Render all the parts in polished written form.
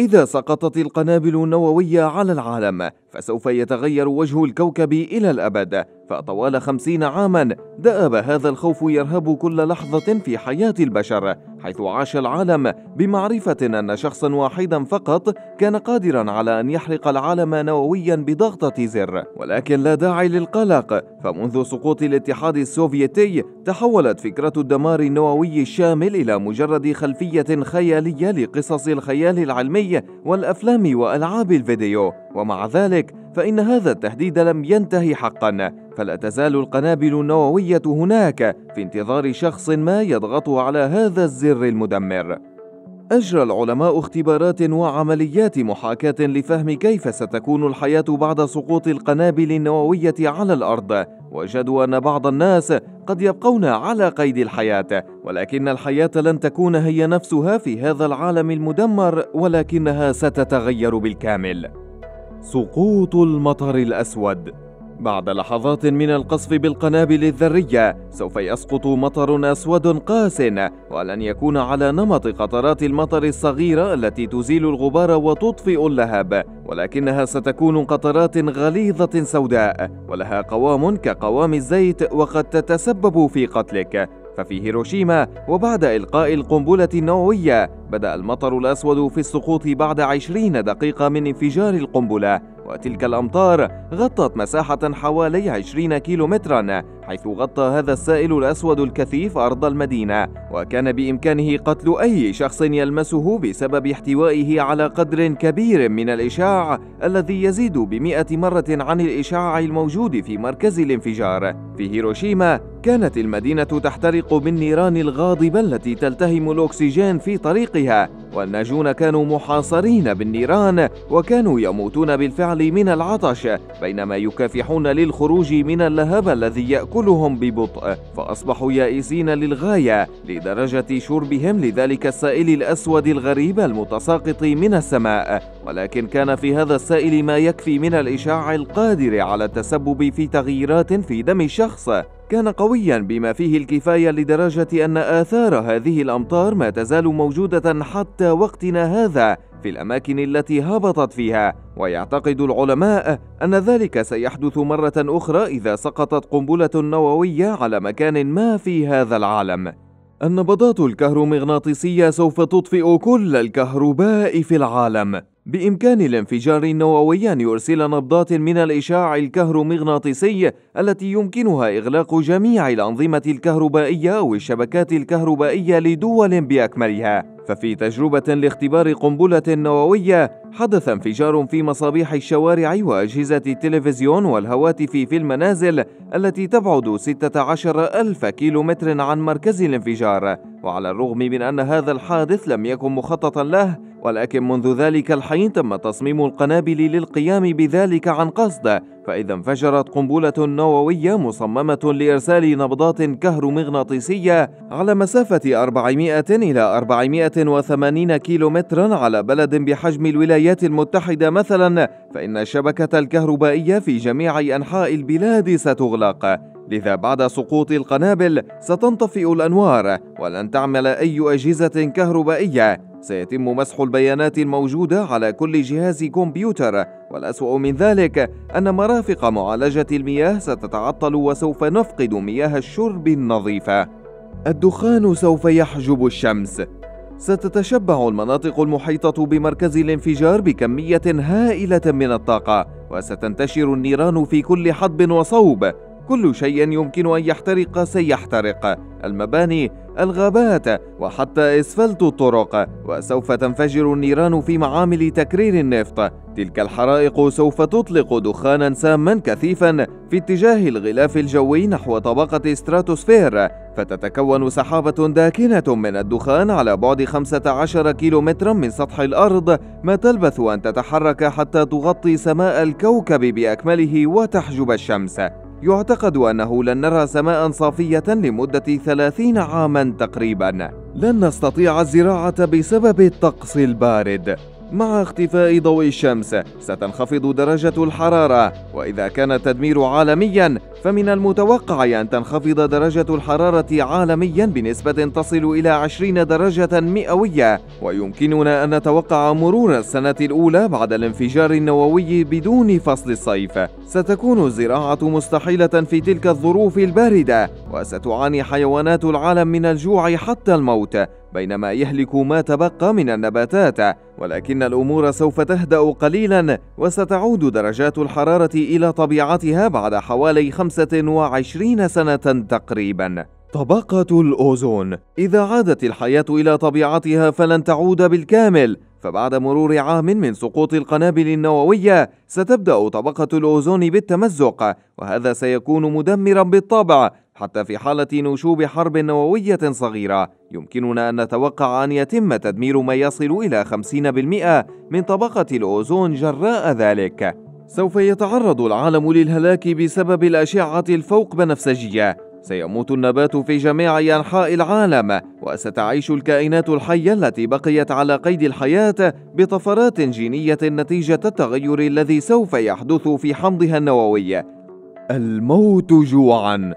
إذا سقطت القنابل النووية على العالم فسوف يتغير وجه الكوكب إلى الأبد، فطوال 50 عاما دأب هذا الخوف يرهب كل لحظة في حياة البشر، حيث عاش العالم بمعرفة أن شخصا واحدا فقط كان قادرا على أن يحرق العالم نوويا بضغطة زر. ولكن لا داعي للقلق، فمنذ سقوط الاتحاد السوفيتي تحولت فكرة الدمار النووي الشامل إلى مجرد خلفية خيالية لقصص الخيال العلمي والأفلام وألعاب الفيديو. ومع ذلك فإن هذا التهديد لم ينتهي حقا، فلا تزال القنابل النووية هناك في انتظار شخص ما يضغط على هذا الزر المدمر. أجرى العلماء اختبارات وعمليات محاكاة لفهم كيف ستكون الحياة بعد سقوط القنابل النووية على الأرض، وجدوا أن بعض الناس قد يبقون على قيد الحياة، ولكن الحياة لن تكون هي نفسها في هذا العالم المدمر، ولكنها ستتغير بالكامل. سقوط المطر الأسود. بعد لحظات من القصف بالقنابل الذرية سوف يسقط مطر أسود قاس، ولن يكون على نمط قطرات المطر الصغيرة التي تزيل الغبار وتطفئ اللهب، ولكنها ستكون قطرات غليظة سوداء ولها قوام كقوام الزيت وقد تتسبب في قتلك. ففي هيروشيما وبعد إلقاء القنبلة النووية بدأ المطر الأسود في السقوط بعد 20 دقيقة من انفجار القنبلة، وتلك الأمطار غطت مساحة حوالي 20 كيلومترا، حيث غطى هذا السائل الأسود الكثيف أرض المدينة، وكان بإمكانه قتل أي شخص يلمسه بسبب احتوائه على قدر كبير من الإشعاع الذي يزيد ب100 مرة عن الإشعاع الموجود في مركز الانفجار. في هيروشيما كانت المدينة تحترق بالنيران الغاضبة التي تلتهم الأكسجين في طريقها، والناجون كانوا محاصرين بالنيران وكانوا يموتون بالفعل من العطش بينما يكافحون للخروج من اللهب الذي يأكلهم ببطء، فأصبحوا يائسين للغاية لدرجة شربهم لذلك السائل الأسود الغريب المتساقط من السماء. ولكن كان في هذا السائل ما يكفي من الإشعاع القادر على التسبب في تغييرات في دم الشخص، كان قويا بما فيه الكفاية لدرجة أن آثار هذه الأمطار ما تزال موجودة حتى وقتنا هذا في الأماكن التي هبطت فيها. ويعتقد العلماء أن ذلك سيحدث مرة أخرى إذا سقطت قنبلة نووية على مكان ما في هذا العالم. النبضات الكهرومغناطيسية سوف تطفئ كل الكهرباء في العالم. بإمكان الانفجار النووي أن يرسل نبضات من الإشعاع الكهرومغناطيسي التي يمكنها إغلاق جميع الأنظمة الكهربائية أو الشبكات الكهربائية لدول بأكملها. ففي تجربة لاختبار قنبلة نووية حدث انفجار في مصابيح الشوارع وأجهزة التلفزيون والهواتف في المنازل التي تبعد 16,000 كيلومتر عن مركز الانفجار. وعلى الرغم من أن هذا الحادث لم يكن مخططا له، ولكن منذ ذلك الحين تم تصميم القنابل للقيام بذلك عن قصد، فإذا انفجرت قنبلة نووية مصممة لإرسال نبضات كهرومغناطيسية على مسافة 400 إلى 480 كيلومترا على بلد بحجم الولايات المتحدة مثلا، فإن الشبكة الكهربائية في جميع أنحاء البلاد ستغلق. لذا بعد سقوط القنابل ستنطفئ الأنوار ولن تعمل أي أجهزة كهربائية، سيتم مسح البيانات الموجودة على كل جهاز كمبيوتر، والأسوأ من ذلك أن مرافق معالجة المياه ستتعطل وسوف نفقد مياه الشرب النظيفة. الدخان سوف يحجب الشمس. ستتشبع المناطق المحيطة بمركز الانفجار بكمية هائلة من الطاقة، وستنتشر النيران في كل حدب وصوب. كل شيء يمكن أن يحترق سيحترق، المباني، الغابات، وحتى إسفلت الطرق، وسوف تنفجر النيران في معامل تكرير النفط. تلك الحرائق سوف تطلق دخانا ساما كثيفا في اتجاه الغلاف الجوي نحو طبقة ستراتوسفير، فتتكون سحابة داكنة من الدخان على بعد 15 كيلومترا من سطح الأرض، ما تلبث أن تتحرك حتى تغطي سماء الكوكب بأكمله وتحجب الشمس. يعتقد أنه لن نرى سماء صافية لمدة 30 عاما تقريبا. لن نستطيع الزراعة بسبب الطقس البارد. مع اختفاء ضوء الشمس ستنخفض درجة الحرارة، وإذا كان التدمير عالميا فمن المتوقع أن تنخفض درجة الحرارة عالميا بنسبة تصل إلى 20 درجة مئوية. ويمكننا أن نتوقع مرور السنة الأولى بعد الانفجار النووي بدون فصل الصيف. ستكون الزراعة مستحيلة في تلك الظروف الباردة، وستعاني حيوانات العالم من الجوع حتى الموت، بينما يهلك ما تبقى من النباتات. ولكن الأمور سوف تهدأ قليلا، وستعود درجات الحرارة إلى طبيعتها بعد حوالي 25 سنة تقريبا. طبقة الأوزون. إذا عادت الحياة إلى طبيعتها فلن تعود بالكامل، فبعد مرور عام من سقوط القنابل النووية ستبدأ طبقة الأوزون بالتمزق، وهذا سيكون مدمرا بالطبع. حتى في حالة نشوب حرب نووية صغيرة يمكننا أن نتوقع أن يتم تدمير ما يصل إلى 50% من طبقة الأوزون جراء ذلك. سوف يتعرض العالم للهلاك بسبب الأشعة الفوق بنفسجية. سيموت النبات في جميع أنحاء العالم، وستعيش الكائنات الحية التي بقيت على قيد الحياة بطفرات جينية نتيجة التغير الذي سوف يحدث في حمضها النووي. الموت جوعاً.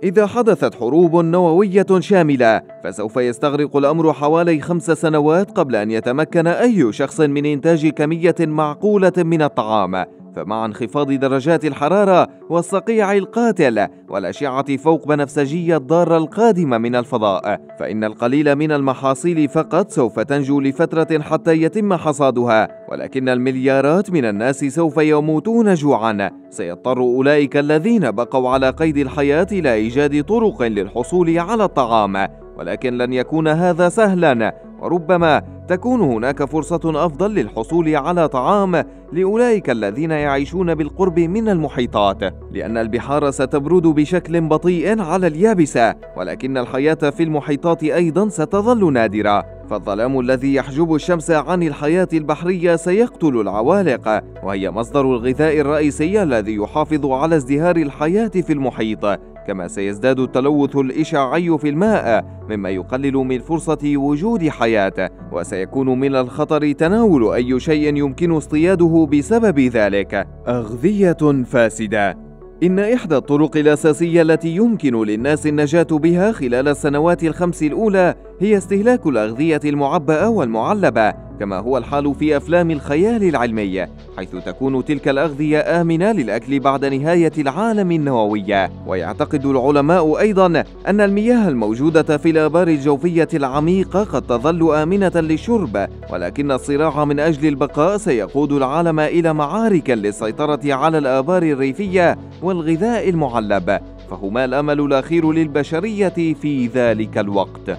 إذا حدثت حروب نووية شاملة فسوف يستغرق الأمر حوالي 5 سنوات قبل أن يتمكن أي شخص من إنتاج كمية معقولة من الطعام. فمع انخفاض درجات الحرارة والصقيع القاتل والأشعة فوق بنفسجية الضارة القادمة من الفضاء، فإن القليل من المحاصيل فقط سوف تنجو لفترة حتى يتم حصادها، ولكن المليارات من الناس سوف يموتون جوعا. سيضطر أولئك الذين بقوا على قيد الحياة إلى إيجاد طرق للحصول على الطعام، ولكن لن يكون هذا سهلا، وربما تكون هناك فرصة أفضل للحصول على طعام لأولئك الذين يعيشون بالقرب من المحيطات، لأن البحار ستبرد بشكل بطيء على اليابسة، ولكن الحياة في المحيطات أيضا ستظل نادرة. فالظلام الذي يحجب الشمس عن الحياة البحرية سيقتل العوالق، وهي مصدر الغذاء الرئيسي الذي يحافظ على ازدهار الحياة في المحيط. كما سيزداد التلوث الإشعاعي في الماء مما يقلل من فرصة وجود حياة، وسيكون من الخطر تناول أي شيء يمكن اصطياده بسبب ذلك. أغذية فاسدة. إن إحدى الطرق الأساسية التي يمكن للناس النجاة بها خلال السنوات ال5 الأولى هي استهلاك الأغذية المعبأة والمعلبة، كما هو الحال في أفلام الخيال العلمي، حيث تكون تلك الأغذية آمنة للأكل بعد نهاية العالم النووي. ويعتقد العلماء أيضا أن المياه الموجودة في الآبار الجوفية العميقة قد تظل آمنة للشرب، ولكن الصراع من أجل البقاء سيقود العالم إلى معارك للسيطرة على الآبار الريفية والغذاء المعلب، فهما الأمل الأخير للبشرية في ذلك الوقت.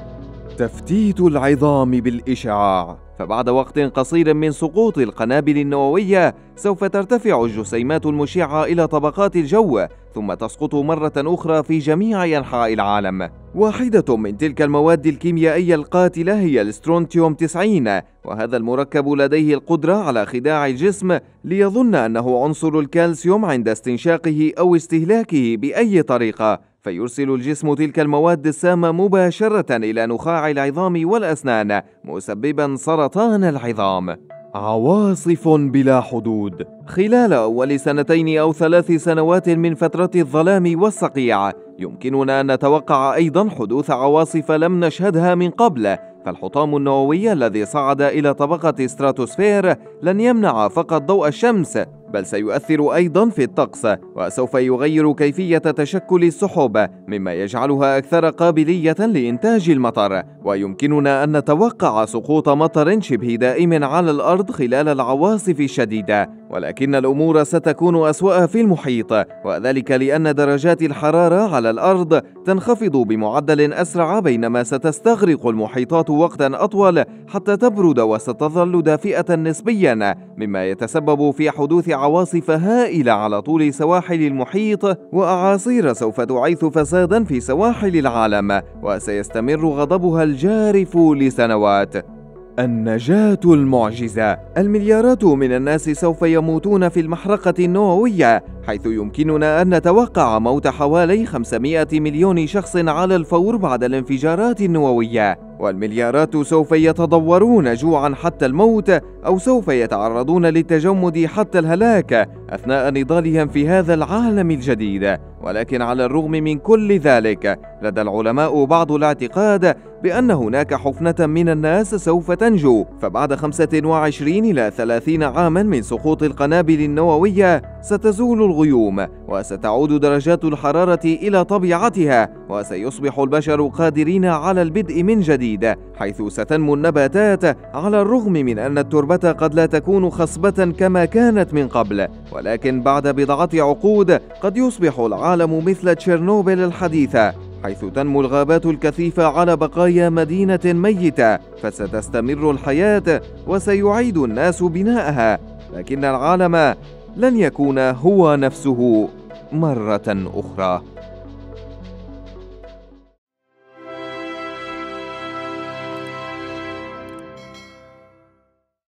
تفتيت العظام بالإشعاع. فبعد وقت قصير من سقوط القنابل النووية سوف ترتفع الجسيمات المشعة إلى طبقات الجو، ثم تسقط مرة أخرى في جميع أنحاء العالم. واحدة من تلك المواد الكيميائية القاتلة هي السترونتيوم 90، وهذا المركب لديه القدرة على خداع الجسم ليظن أنه عنصر الكالسيوم عند استنشاقه أو استهلاكه بأي طريقة، فيرسل الجسم تلك المواد السامة مباشرة إلى نخاع العظام والأسنان، مسببا سرطان العظام. عواصف بلا حدود. خلال أول 2 أو 3 سنوات من فترة الظلام والصقيع يمكننا أن نتوقع أيضا حدوث عواصف لم نشهدها من قبل. فالحطام النووي الذي صعد إلى طبقة ستراتوسفير لن يمنع فقط ضوء الشمس، بل سيؤثر أيضا في الطقس، وسوف يغير كيفية تشكل السحب مما يجعلها أكثر قابلية لإنتاج المطر. ويمكننا أن نتوقع سقوط مطر شبه دائم على الأرض خلال العواصف الشديدة، ولكن الأمور ستكون أسوأ في المحيط، وذلك لأن درجات الحرارة على الأرض تنخفض بمعدل أسرع، بينما ستستغرق المحيطات وقتا أطول حتى تبرد وستظل دافئة نسبيا، مما يتسبب في حدوث عواصف هائلة على طول سواحل المحيط، وأعاصير سوف تعيث فسادا في سواحل العالم، وسيستمر غضبها الجارف لسنوات. النجاة المعجزة. المليارات من الناس سوف يموتون في المحرقة النووية، حيث يمكننا أن نتوقع موت حوالي 500 مليون شخص على الفور بعد الانفجارات النووية. والمليارات سوف يتضورون جوعا حتى الموت، أو سوف يتعرضون للتجمد حتى الهلاك أثناء نضالهم في هذا العالم الجديد. ولكن على الرغم من كل ذلك، لدى العلماء بعض الاعتقاد بأن هناك حفنة من الناس سوف تنجو، فبعد 25 إلى 30 عاما من سقوط القنابل النووية ستزول الغيوم، وستعود درجات الحرارة إلى طبيعتها، وسيصبح البشر قادرين على البدء من جديد، حيث ستنمو النباتات على الرغم من أن التربة قد لا تكون خصبة كما كانت من قبل. ولكن بعد بضعة عقود قد يصبح العالم مثل تشيرنوبل الحديثة، حيث تنمو الغابات الكثيفة على بقايا مدينة ميتة، فستستمر الحياة وسيعيد الناس بناءها، لكن العالم لن يكون هو نفسه مرة أخرى.